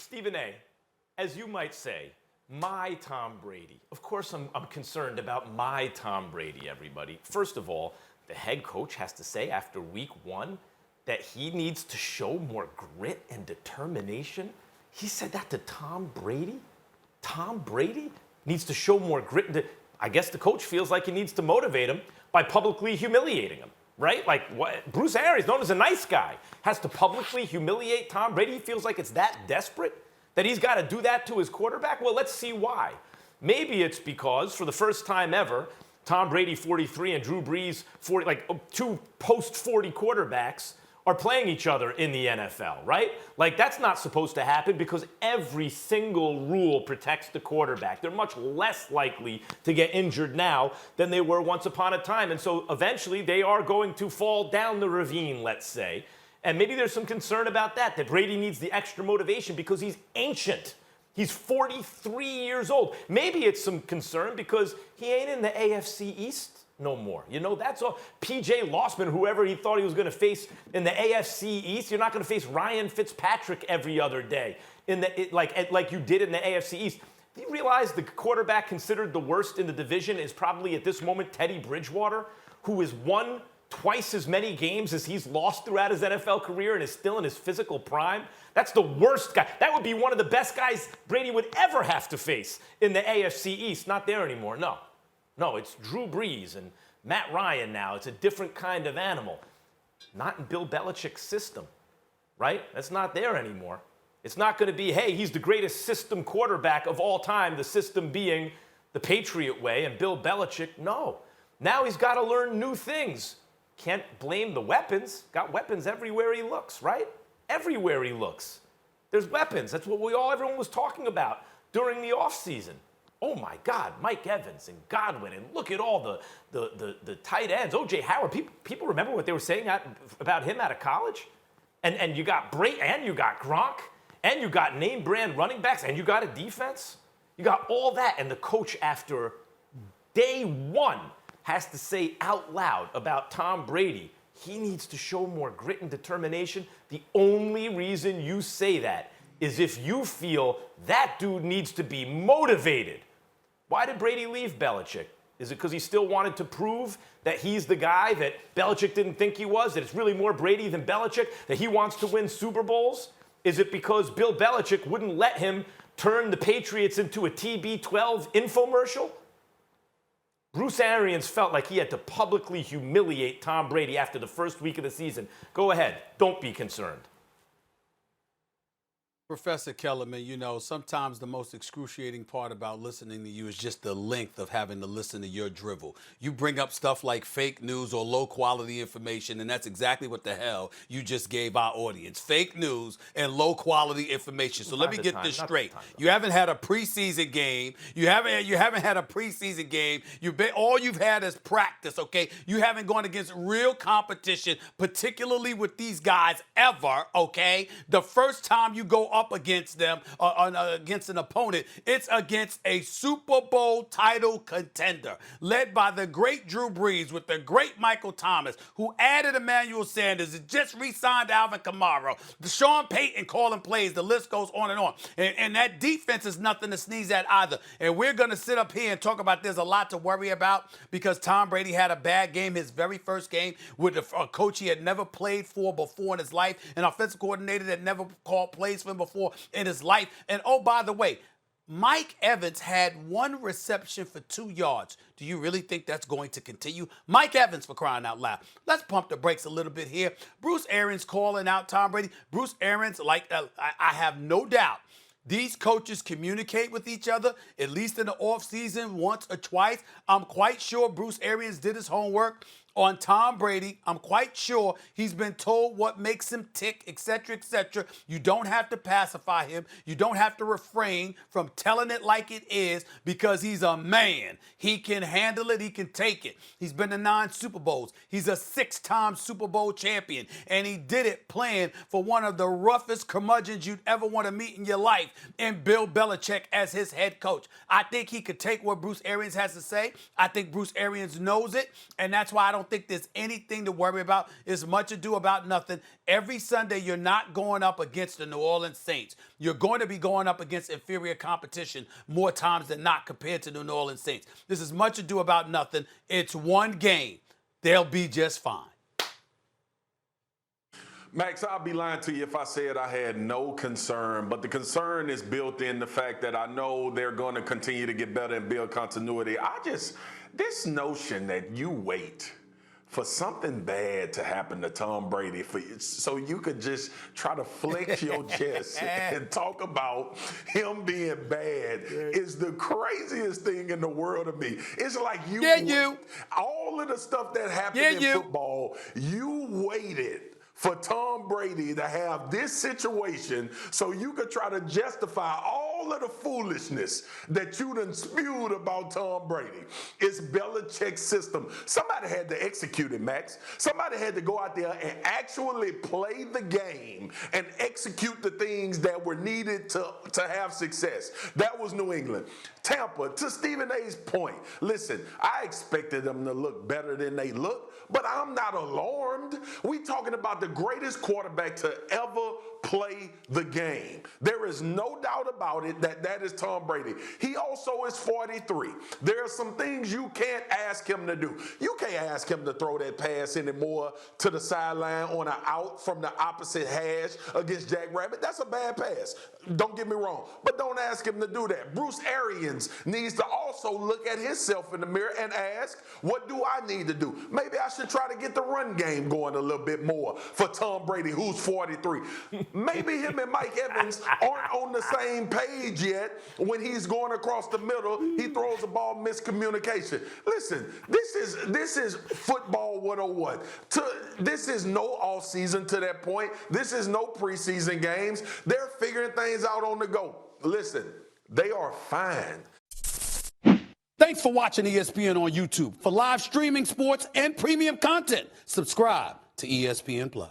Stephen A., as you might say, my Tom Brady. Of course, I'm concerned about my Tom Brady, everybody. First of all, the head coach has to say after week 1 that he needs to show more grit and determination. He said that to Tom Brady? Tom Brady needs to show more grit. I guess the coach feels like he needs to motivate him by publicly humiliating him, right? Like what? Bruce Arians, known as a nice guy, has to publicly humiliate Tom Brady. He feels like it's that desperate that he's got to do that to his quarterback? Well, let's see why. Maybe it's because for the first time ever, Tom Brady 43 and Drew Brees 40, like two post-40 quarterbacks are playing each other in the NFL, right? Like that's not supposed to happen because every single rule protects the quarterback. They're much less likely to get injured now than they were once upon a time. And so eventually they are going to fall down the ravine, let's say. And maybe there's some concern about that Brady needs the extra motivation because he's ancient. He's 43 years old. Maybe it's some concern because he ain't in the AFC East no more. You know, that's all. P.J. Lossman, whoever he thought he was going to face in the AFC East, you're not going to face Ryan Fitzpatrick every other day like you did in the AFC East. Do you realize the quarterback considered the worst in the division is probably at this moment Teddy Bridgewater, who has won twice as many games as he's lost throughout his NFL career and is still in his physical prime? That's the worst guy. That would be one of the best guys Brady would ever have to face in the AFC East. Not there anymore, no. No, it's Drew Brees and Matt Ryan now. It's a different kind of animal. Not in Bill Belichick's system, right? That's not there anymore. It's not going to be, hey, he's the greatest system quarterback of all time, the system being the Patriot way and Bill Belichick. No. Now he's got to learn new things. Can't blame the weapons. Got weapons everywhere he looks, right? Everywhere he looks. There's weapons. That's what everyone was talking about during the offseason. Oh my God, Mike Evans and Godwin, and look at all the tight ends. O.J. Howard, people remember what they were saying about him out of college? And you got Brady, and you got Gronk, and you got name brand running backs, and you got a defense. You got all that, and the coach after day 1 has to say out loud about Tom Brady, he needs to show more grit and determination. The only reason you say that is if you feel that dude needs to be motivated. Why did Brady leave Belichick? Is it because he still wanted to prove that he's the guy that Belichick didn't think he was, that it's really more Brady than Belichick, that he wants to win Super Bowls? Is it because Bill Belichick wouldn't let him turn the Patriots into a TB12 infomercial? Bruce Arians felt like he had to publicly humiliate Tom Brady after the first week of the season. Go ahead. Don't be concerned. Professor Kellerman, you know, sometimes the most excruciating part about listening to you is just the length of having to listen to your drivel. You bring up stuff like fake news or low-quality information, and that's exactly what the hell you just gave our audience. Fake news and low-quality information. So let me get this straight. You haven't had a preseason game. You haven't had a preseason game. All you've had is practice, okay? You haven't gone against real competition, particularly with these guys ever, okay? The first time you go up against them, against an opponent, it's against a Super Bowl title contender led by the great Drew Brees with the great Michael Thomas, who added Emmanuel Sanders and just re-signed Alvin Kamara. Sean Payton calling plays. The list goes on and on. And that defense is nothing to sneeze at either. And we're going to sit up here and talk about there's a lot to worry about because Tom Brady had a bad game, his very first game, with a coach he had never played for before in his life, an offensive coordinator that never called plays for him before in his life. And oh, by the way, Mike Evans had 1 reception for 2 yards. Do you really think that's going to continue? Mike Evans, for crying out loud. Let's pump the brakes a little bit here. Bruce Arians calling out Tom Brady. Bruce Arians, I have no doubt, these coaches communicate with each other, at least in the offseason, once or twice. I'm quite sure Bruce Arians did his homework on Tom Brady. I'm quite sure he's been told what makes him tick, et cetera, et cetera. You don't have to pacify him. You don't have to refrain from telling it like it is because he's a man. He can handle it. He can take it. He's been to 9 Super Bowls. He's a 6-time Super Bowl champion, and he did it playing for one of the roughest curmudgeons you'd ever want to meet in your life, and Bill Belichick as his head coach. I think he could take what Bruce Arians has to say. I think Bruce Arians knows it, and that's why I don't don't think there's anything to worry about. It's much ado about nothing. Every Sunday, you're not going up against the New Orleans Saints. You're going to be going up against inferior competition more times than not compared to the New Orleans Saints. This is much ado about nothing. It's one game. They'll be just fine. Max, I'll be lying to you if I said I had no concern, but the concern is built in the fact that I know they're going to continue to get better and build continuity. This notion that you wait for something bad to happen to Tom Brady so you could just try to flex your chest and talk about him being bad is the craziest thing in the world to me. It's like all of the stuff that happened in football, you waited for Tom Brady to have this situation so you could try to justify all of the foolishness that you done spewed about Tom Brady. It's Belichick's system. Somebody had to execute it, Max. Somebody had to go out there and actually play the game and execute the things that were needed to have success. That was New England. Tampa, to Stephen A's point, listen, I expected them to look better than they look, but I'm not alarmed. We talking about the greatest quarterback to ever play the game. There is no doubt about it that is Tom Brady. He also is 43. There are some things you can't ask him to do. You can't ask him to throw that pass anymore to the sideline on an out from the opposite hash against Jack Rabbit. That's a bad pass. Don't get me wrong, but don't ask him to do that. Bruce Arians needs to also look at himself in the mirror and ask, what do I need to do? Maybe I should try to get the run game going a little bit more for Tom Brady, who's 43. Maybe him and Mike Evans aren't on the same page yet. When he's going across the middle, he throws the ball miscommunication. Listen, this is football 101. This is no offseason to that point. This is no preseason games. They're figuring things out on the go. Listen, they are fine. Thanks for watching ESPN on YouTube. For live streaming sports and premium content, subscribe to ESPN+.